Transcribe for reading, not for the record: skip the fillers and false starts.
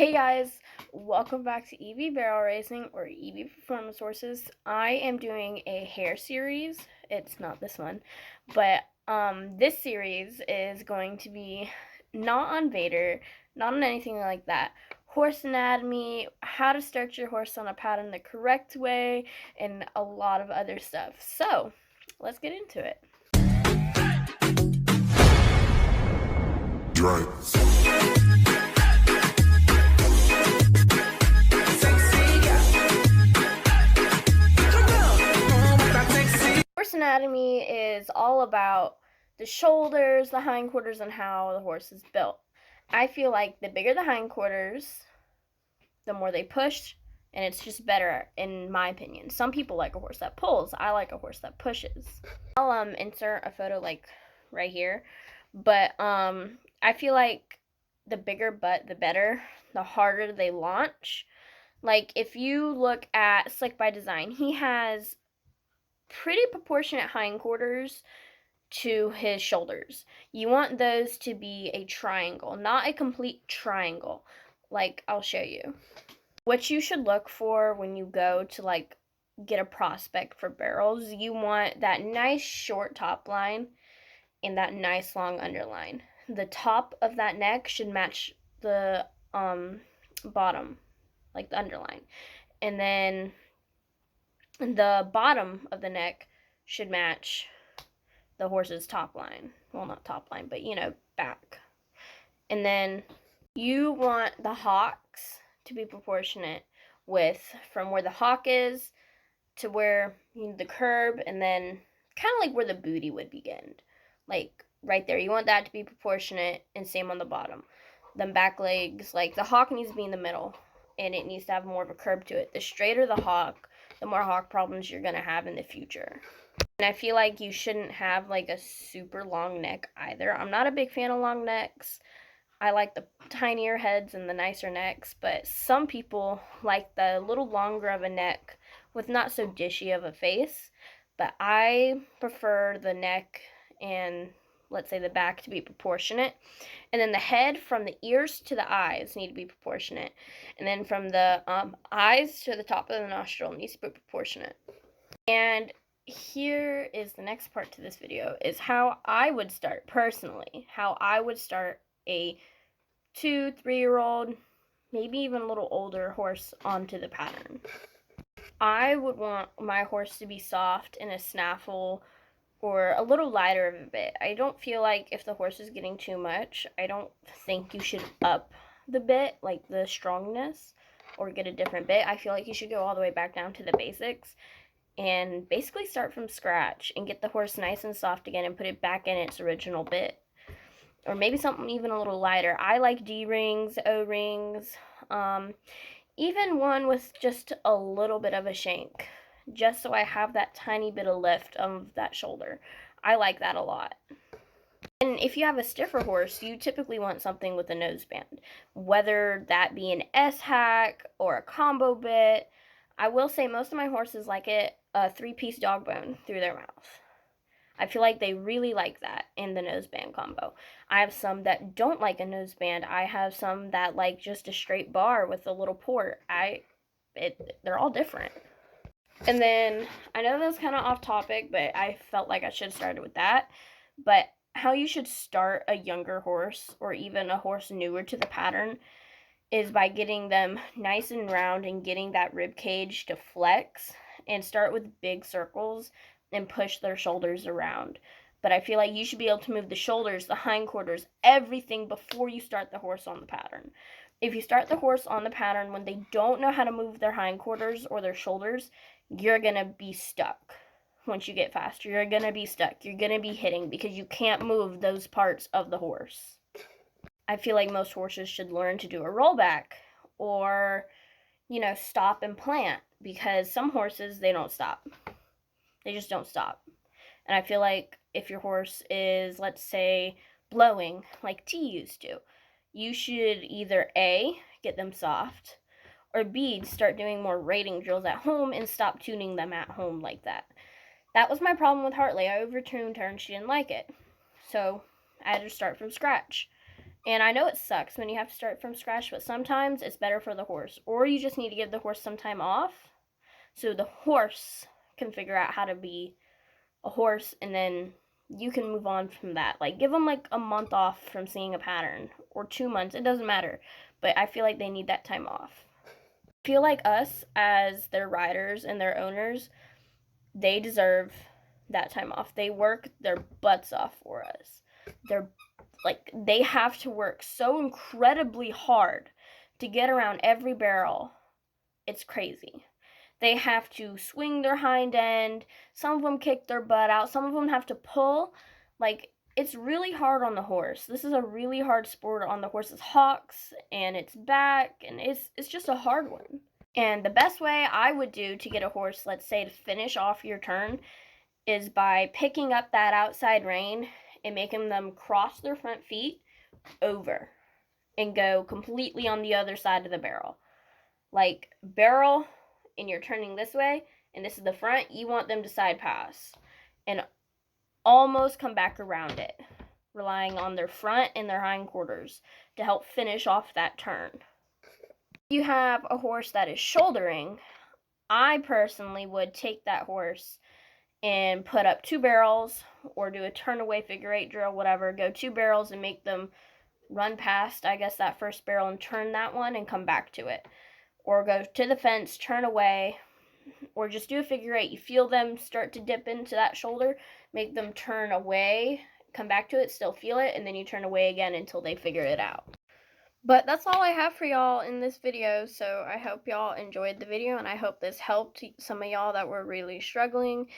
Hey guys, welcome back to EV Barrel Racing or EV Performance Horses. I am doing a hair series. It's not this one, but this series is going to be not on Vader, not on anything like that. Horse anatomy, how to start your horse on a pattern the correct way, and a lot of other stuff. So, let's get into it. Horse anatomy is all about the shoulders, the hindquarters, and how the horse is built. I feel like the bigger the hindquarters, the more they push, and it's just better in my opinion. Some people like a horse that pulls. I like a horse that pushes. I'll insert a photo like right here, but I feel like the bigger butt, the better, the harder they launch. Like if you look at Slick by Design, he has pretty proportionate hindquarters to his shoulders. You want those to be a triangle, not a complete triangle. Like I'll show you. What you should look for when you go to like get a prospect for barrels, you want that nice short top line and that nice long underline. The top of that neck should match the bottom, like the underline. And then the bottom of the neck should match the horse's top line. Well, not top line, but back. And then you want the hocks to be proportionate with from where the hock is to where the curb, and then kind of like where the booty would begin. Like right there. You want that to be proportionate, and same on the bottom. Then back legs, like the hock needs to be in the middle, and it needs to have more of a curb to it. The straighter the hock, the more hock problems you're going to have in the future. And I feel like you shouldn't have like a super long neck either. I'm not a big fan of long necks. I like the tinier heads and the nicer necks, but some people like the little longer of a neck with not so dishy of a face. But I prefer the neck and let's say the back to be proportionate. And then the head from the ears to the eyes need to be proportionate. And then from the eyes to the top of the nostril needs to be proportionate. And here is the next part to this video, is how I would start personally, how I would start a 2-3-year-old, maybe even a little older horse onto the pattern. I would want my horse to be soft in a snaffle or a little lighter of a bit. I don't feel like if the horse is getting too much, I don't think you should up the bit, like the strongness, or get a different bit. I feel like you should go all the way back down to the basics and basically start from scratch and get the horse nice and soft again and put it back in its original bit. Or maybe something even a little lighter. I like D-rings, O-rings, even one with just a little bit of a shank, just so I have that tiny bit of lift of that shoulder. I like that a lot. And if you have a stiffer horse, you typically want something with a noseband, whether that be an S-hack or a combo bit. I will say most of my horses like it a 3-piece dog bone through their mouth. I feel like they really like that in the noseband combo. I have some that don't like a noseband. I have some that like just a straight bar with a little port. They're all different. And then, I know that's kind of off topic, but I felt like I should have started with that. But how you should start a younger horse, or even a horse newer to the pattern, is by getting them nice and round and getting that rib cage to flex, and start with big circles and push their shoulders around. But I feel like you should be able to move the shoulders, the hindquarters, everything before you start the horse on the pattern. If you start the horse on the pattern when they don't know how to move their hindquarters or their shoulders, you're going to be stuck. Once you get faster, you're going to be stuck. You're going to be hitting because you can't move those parts of the horse. I feel like most horses should learn to do a rollback or, stop and plant, because some horses, they don't stop. They just don't stop. And I feel like if your horse is, let's say, blowing like T used to, you should either A, get them soft, or B, start doing more rating drills at home and stop tuning them at home like that. That was my problem with Hartley. I overtuned her and she didn't like it. So I had to start from scratch. And I know it sucks when you have to start from scratch, but sometimes it's better for the horse. Or you just need to give the horse some time off so the horse can figure out how to be a horse, and then you can move on from that. Like, give them like a month off from seeing a pattern, or 2 months, it doesn't matter. But I feel like they need that time off. I feel like us as their riders and their owners, they deserve that time off. They work their butts off for us. They have to work so incredibly hard to get around every barrel. It's crazy. They have to swing their hind end. Some of them kick their butt out. Some of them have to pull. Like, it's really hard on the horse. This is a really hard sport on the horse's hocks and its back, and it's just a hard one. And the best way I would do to get a horse, let's say, to finish off your turn, is by picking up that outside rein and making them cross their front feet over and go completely on the other side of the barrel. Like, barrel, and you're turning this way, and this is the front, you want them to side pass and almost come back around it, relying on their front and their hindquarters to help finish off that turn. If you have a horse that is shouldering, I personally would take that horse and put up 2 barrels, or do a turn away figure 8 drill, whatever, go 2 barrels and make them run past, I guess, that first barrel and turn that one and come back to it. Or go to the fence, turn away, or just do a figure 8. You feel them start to dip into that shoulder, make them turn away, come back to it, still feel it, and then you turn away again until they figure it out. But that's all I have for y'all in this video, so I hope y'all enjoyed the video, and I hope this helped some of y'all that were really struggling.